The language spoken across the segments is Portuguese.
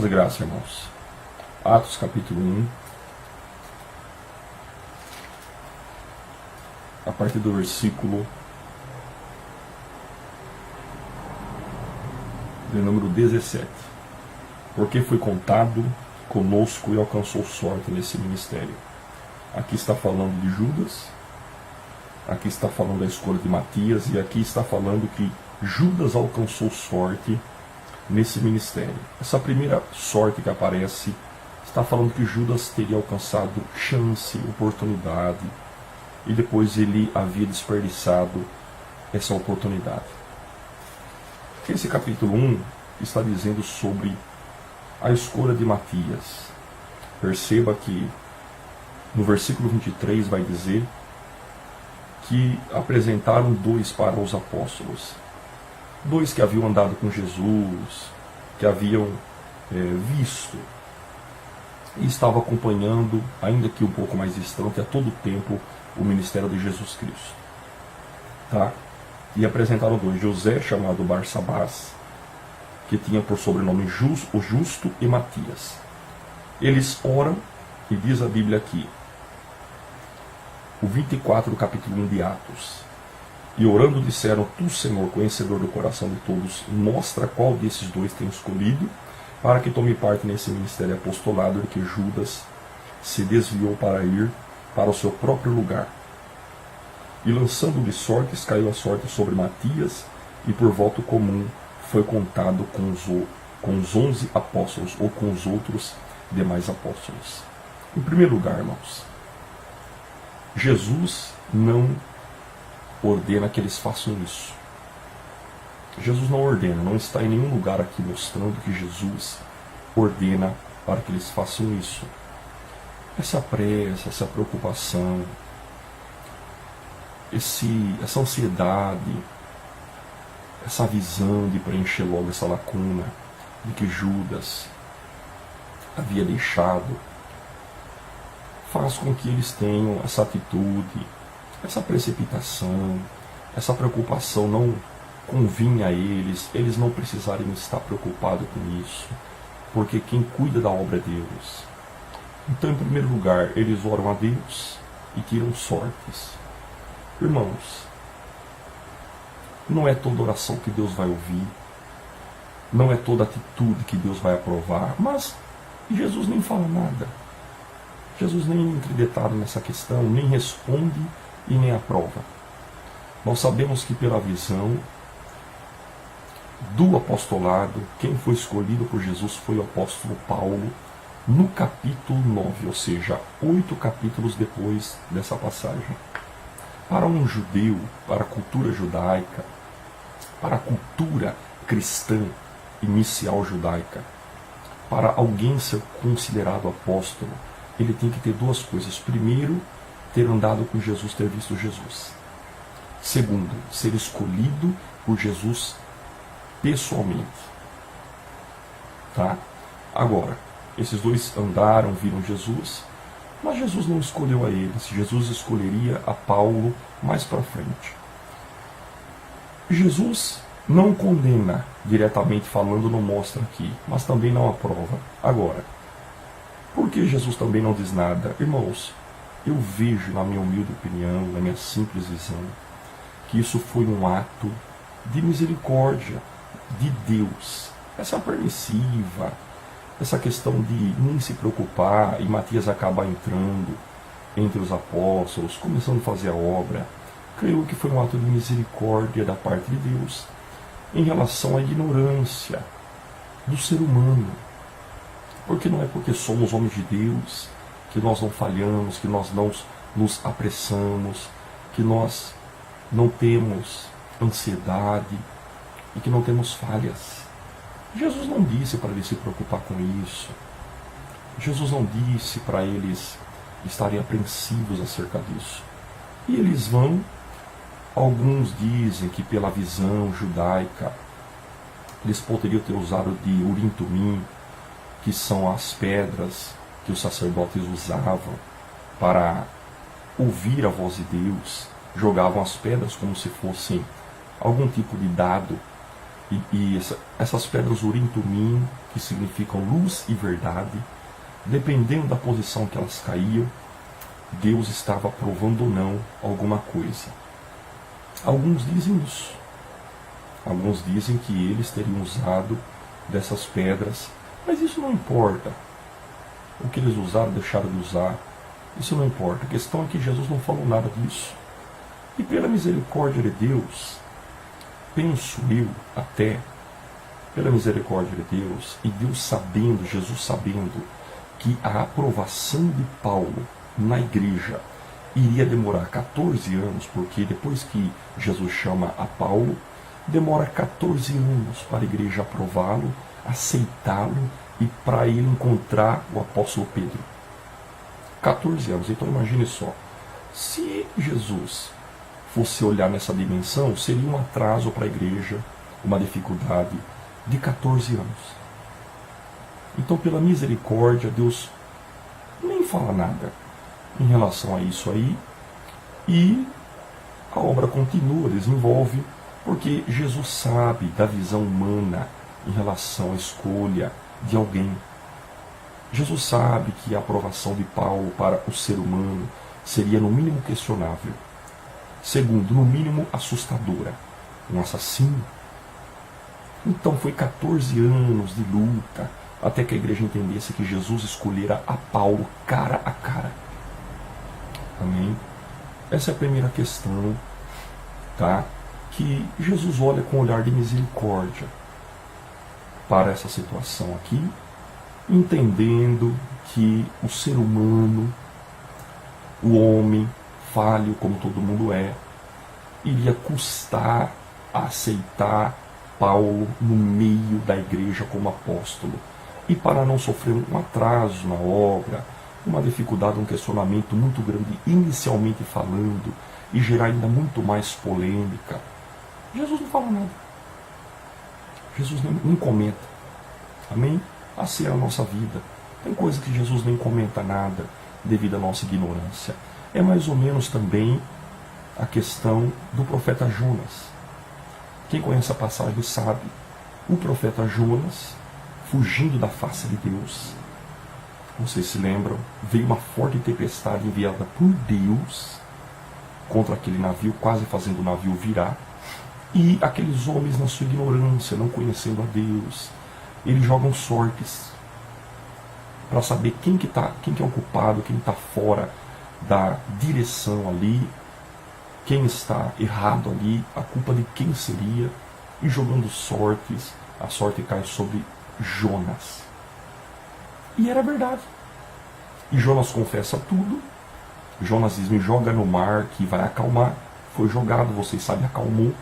Paz e graça, irmãos. Atos capítulo 1, a partir do versículo de número 17. Porque foi contado conosco e alcançou sorte nesse ministério. Aqui está falando de Judas, aqui está falando da escolha de Matias, e aqui está falando que Judas alcançou sorte nesse ministério. Essa primeira sorte que aparece está falando que Judas teria alcançado chance, oportunidade, e depois ele havia desperdiçado essa oportunidade. Esse capítulo 1 está dizendo sobre a escolha de Matias. Perceba que no versículo 23 vai dizer que apresentaram dois para os apóstolos. Dois que haviam andado com Jesus, que haviam visto e estavam acompanhando, ainda que um pouco mais distante, a todo tempo, o ministério de Jesus Cristo. Tá? E apresentaram dois: José, chamado Barsabás, que tinha por sobrenome o Justo, e Matias. Eles oram, e diz a Bíblia aqui, o 24 do capítulo 1 de Atos: e orando disseram: Tu, Senhor, conhecedor do coração de todos, mostra qual desses dois tem escolhido, para que tome parte nesse ministério apostolado de que Judas se desviou para ir para o seu próprio lugar. E lançando-lhe sortes, caiu a sorte sobre Matias, e por voto comum foi contado com os 11 apóstolos, ou com os outros demais apóstolos. Em primeiro lugar, irmãos, Jesus não ordena que eles façam isso. Jesus não ordena, não está em nenhum lugar aqui mostrando que Jesus ordena para que eles façam isso. Essa pressa, essa preocupação, essa ansiedade, essa visão de preencher logo essa lacuna de que Judas havia deixado, faz com que eles tenham essa atitude, essa precipitação, essa preocupação não convinha a eles não precisarem estar preocupados com isso, porque quem cuida da obra é Deus. Então, em primeiro lugar, eles oram a Deus e tiram sortes. Irmãos, não é toda oração que Deus vai ouvir, não é toda atitude que Deus vai aprovar, mas Jesus nem fala nada. Jesus nem entra em detalhe nessa questão, nem responde e nem aprova. Nós sabemos que pela visão do apostolado, quem foi escolhido por Jesus foi o apóstolo Paulo, no capítulo 9, ou seja, 8 capítulos depois dessa passagem. Para um judeu, para a cultura judaica, para a cultura cristã inicial judaica, para alguém ser considerado apóstolo, ele tem que ter duas coisas. Primeiro, ter andado com Jesus, ter visto Jesus. Segundo, ser escolhido por Jesus pessoalmente. Tá? Agora, esses dois andaram, viram Jesus, mas Jesus não escolheu a eles. Jesus escolheria a Paulo mais para frente. Jesus não condena, diretamente falando, não mostra aqui, mas também não aprova. Agora, por que Jesus também não diz nada? Irmãos, eu vejo, na minha humilde opinião, na minha simples visão, que isso foi um ato de misericórdia de Deus. Essa permissiva, essa questão de nem se preocupar e Matias acabar entrando entre os apóstolos, começando a fazer a obra, creio que foi um ato de misericórdia da parte de Deus em relação à ignorância do ser humano. Porque não é porque somos homens de Deus que nós não falhamos, que nós não nos apressamos, que nós não temos ansiedade e que não temos falhas. Jesus não disse para eles se preocupar com isso. Jesus não disse para eles estarem apreensivos acerca disso. E eles vão, alguns dizem que pela visão judaica, eles poderiam ter usado de Urim Tumim, que são as pedras que os sacerdotes usavam para ouvir a voz de Deus. Jogavam as pedras como se fossem algum tipo de dado. E essas pedras Urim Tumim que significam luz e verdade, dependendo da posição que elas caíam, Deus estava provando ou não alguma coisa. Alguns dizem isso. Alguns dizem que eles teriam usado dessas pedras, mas isso não importa. O que eles usaram, deixaram de usar, isso não importa. A questão é que Jesus não falou nada disso. E pela misericórdia de Deus, penso eu até, pela misericórdia de Deus, e Deus sabendo, Jesus sabendo, que a aprovação de Paulo na igreja iria demorar 14 anos, porque depois que Jesus chama a Paulo, demora 14 anos para a igreja aprová-lo, aceitá-lo e para ele encontrar o apóstolo Pedro. 14 anos, então imagine só, se Jesus fosse olhar nessa dimensão, seria um atraso para a igreja, uma dificuldade de 14 anos. Então, pela misericórdia, Deus nem fala nada em relação a isso aí, e a obra continua, desenvolve, porque Jesus sabe da visão humana em relação à escolha de alguém. Jesus sabe que a aprovação de Paulo para o ser humano seria no mínimo questionável. Segundo, no mínimo assustadora. Um assassino. Então foi 14 anos de luta até que a igreja entendesse que Jesus escolhera a Paulo cara a cara. Amém? Essa é a primeira questão, tá? Que Jesus olha com um olhar de misericórdia para essa situação aqui, entendendo que o ser humano, o homem falho como todo mundo é, iria custar a aceitar Paulo no meio da igreja como apóstolo. E para não sofrer um atraso na obra, uma dificuldade, um questionamento muito grande inicialmente falando, e gerar ainda muito mais polêmica, Jesus não fala nada. Jesus nem comenta. Amém? Assim é a nossa vida. Tem coisas que Jesus nem comenta nada devido à nossa ignorância. É mais ou menos também a questão do profeta Jonas. Quem conhece a passagem sabe. O profeta Jonas, fugindo da face de Deus, vocês se lembram, veio uma forte tempestade enviada por Deus contra aquele navio, quase fazendo o navio virar. E aqueles homens, na sua ignorância, não conhecendo a Deus, eles jogam sortes para saber quem que é o culpado, quem está fora da direção ali, quem está errado ali, a culpa de quem seria, e jogando sortes, a sorte cai sobre Jonas. E era verdade. E Jonas confessa tudo. Jonas diz: me joga no mar que vai acalmar. Foi jogado, vocês sabem, acalmou.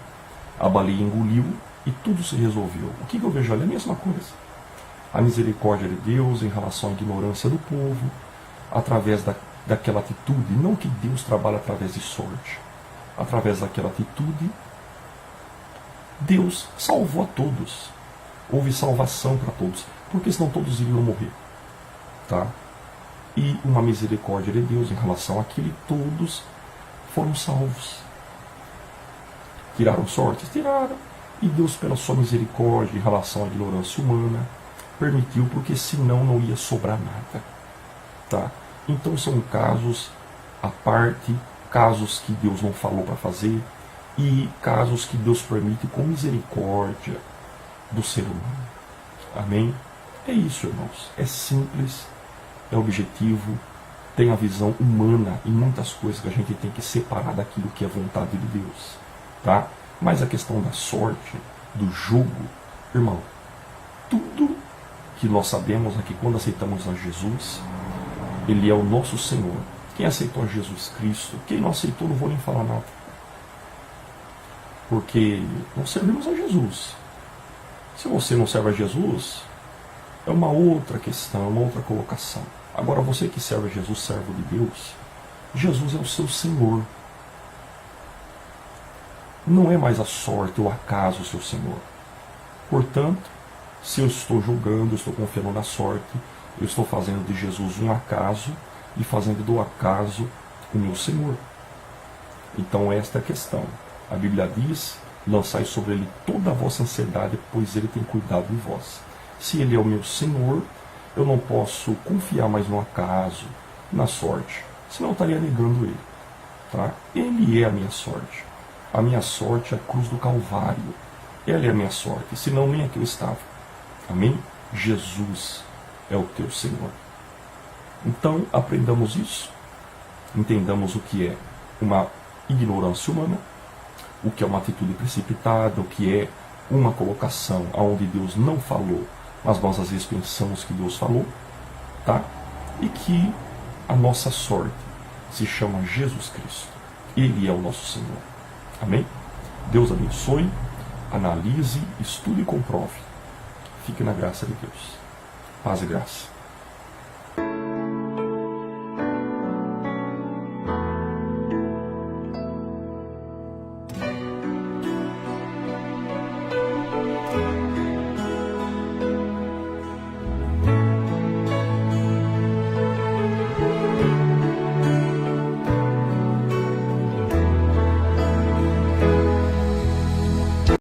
A baleia engoliu e tudo se resolveu. O que eu vejo ali é a mesma coisa. A misericórdia de Deus em relação à ignorância do povo, através daquela atitude, não que Deus trabalha através de sorte, através daquela atitude, Deus salvou a todos. Houve salvação para todos, porque senão todos iriam morrer. Tá? E uma misericórdia de Deus em relação àquilo, todos foram salvos. Tiraram sortes? Tiraram. E Deus, pela sua misericórdia em relação à ignorância humana, permitiu, porque senão não ia sobrar nada. Tá? Então são casos à parte, casos que Deus não falou para fazer, e casos que Deus permite com misericórdia do ser humano. Amém? É isso, irmãos. É simples, é objetivo, tem a visão humana em muitas coisas que a gente tem que separar daquilo que é vontade de Deus. Tá? Mas a questão da sorte, do jogo, irmão, tudo que nós sabemos é que quando aceitamos a Jesus, Ele é o nosso Senhor. Quem aceitou a Jesus Cristo, quem não aceitou, não vou nem falar nada. Porque nós servimos a Jesus. Se você não serve a Jesus, é uma outra questão, uma outra colocação. Agora, você que serve a Jesus, servo de Deus, Jesus é o seu Senhor. Não é mais a sorte ou acaso o seu Senhor. Portanto, se eu estou julgando, eu estou confiando na sorte, eu estou fazendo de Jesus um acaso e fazendo do acaso o meu Senhor. Então esta é a questão. A Bíblia diz: lançai sobre Ele toda a vossa ansiedade, pois Ele tem cuidado de vós. Se Ele é o meu Senhor, eu não posso confiar mais no acaso, na sorte, senão eu estaria negando Ele. Tá? Ele é a minha sorte. A minha sorte é a cruz do Calvário. Ela é a minha sorte, senão nem aqui eu estava. Amém? Jesus é o teu Senhor. Então, aprendamos isso. Entendamos o que é uma ignorância humana, o que é uma atitude precipitada, o que é uma colocação onde Deus não falou, mas nós às vezes pensamos que Deus falou, tá? E que a nossa sorte se chama Jesus Cristo. Ele é o nosso Senhor. Amém? Deus abençoe, analise, estude e comprove. Fique na graça de Deus. Paz e graça.